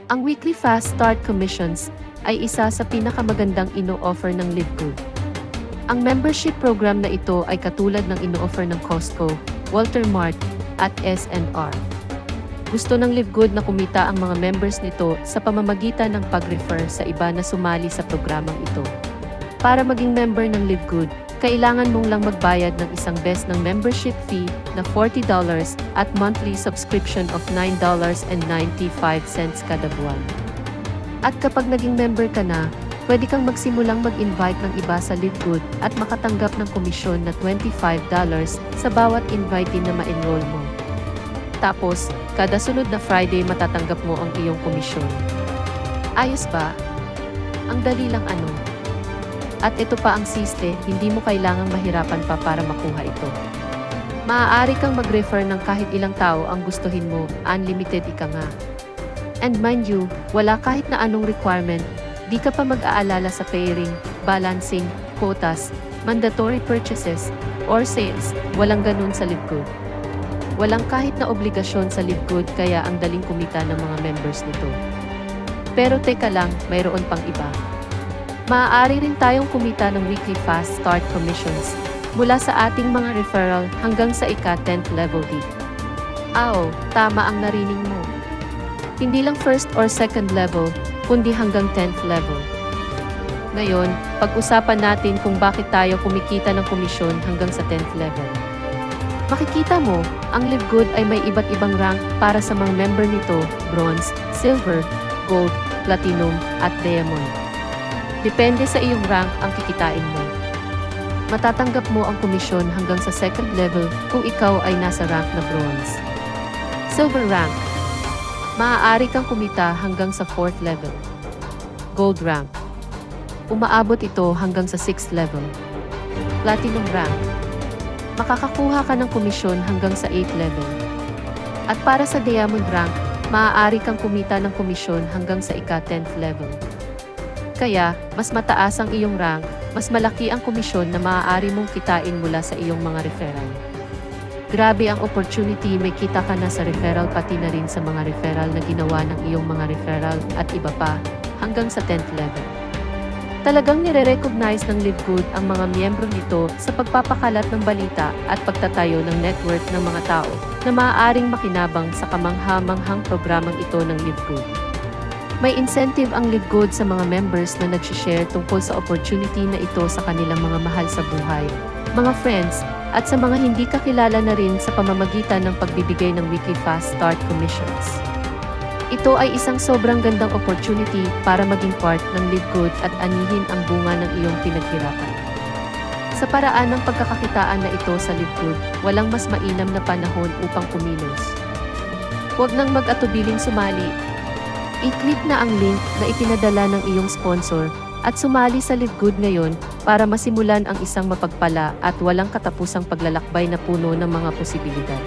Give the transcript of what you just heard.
Ang weekly fast start commissions ay isa sa pinakamagandang ino-offer ng LiveGood. Ang membership program na ito ay katulad ng ino-offer ng Costco, Walter Mart, at S&R. Gusto ng LiveGood na kumita ang mga members nito sa pamamagitan ng pag-refer sa iba na sumali sa programang ito. Para maging member ng LiveGood, kailangan mong lang magbayad ng isang beses ng membership fee na $40 at monthly subscription of $9.95 kada buwan. At kapag naging member ka na, pwede kang magsimulang mag-invite ng iba sa LiveGood at makatanggap ng komisyon na $25 sa bawat invitee na ma-enroll mo. Tapos, kada sunod na Friday matatanggap mo ang iyong komisyon. Ayos ba? Ang dali lang ano. At ito pa ang siste, hindi mo kailangang mahirapan pa para makuha ito. Maaari kang mag-refer ng kahit ilang tao ang gustuhin mo, unlimited ika nga. And mind you, wala kahit na anong requirement, di ka pa mag-aalala sa pairing, balancing, quotas, mandatory purchases, or sales, walang ganun sa LiveGood. Walang kahit na obligasyon sa LiveGood kaya ang daling kumita ng mga members nito. Pero teka lang, mayroon pang iba. Maaari rin tayong kumita ng weekly fast start commissions mula sa ating mga referral hanggang sa ika-10th level D. Tama ang narinig mo. Hindi lang first or second level, kundi hanggang 10th level. Ngayon, pag-usapan natin kung bakit tayo kumikita ng komisyon hanggang sa 10th level. Makikita mo, ang LiveGood ay may iba't ibang rank para sa mga member nito, bronze, silver, gold, platinum, at diamond. Depende sa iyong rank ang kikitain mo. Matatanggap mo ang komisyon hanggang sa second level kung ikaw ay nasa rank na bronze. Silver rank. Maaari kang kumita hanggang sa 4th level. Gold rank. Umaabot ito hanggang sa 6th level. Platinum rank. Makakakuha ka ng komisyon hanggang sa 8th level. At para sa diamond rank, maaari kang kumita ng komisyon hanggang sa ika-10th level. Kaya, mas mataas ang iyong rank, mas malaki ang komisyon na maaari mong kitain mula sa iyong mga referral. Grabe ang opportunity, may kita ka na sa referral pati na rin sa mga referral na ginawa ng iyong mga referral at iba pa, hanggang sa 10th level. Talagang nire-recognize ng LiveGood ang mga miyembro nito sa pagpapakalat ng balita at pagtatayo ng network ng mga tao na maaaring makinabang sa kamangha-manghang programang ito ng LiveGood. May incentive ang LiveGood sa mga members na nag-share tungkol sa opportunity na ito sa kanilang mga mahal sa buhay, mga friends, at sa mga hindi kakilala na rin sa pamamagitan ng pagbibigay ng weekly fast start commissions. Ito ay isang sobrang gandang opportunity para maging part ng LiveGood at anihin ang bunga ng iyong pinaghirapan. Sa paraan ng pagkakakitaan na ito sa LiveGood, walang mas mainam na panahon upang kumilos. Huwag nang mag-atubiling sumali. I-click na ang link na ipinadala ng iyong sponsor at sumali sa LiveGood ngayon para masimulan ang isang mapagpala at walang katapusang paglalakbay na puno ng mga posibilidad.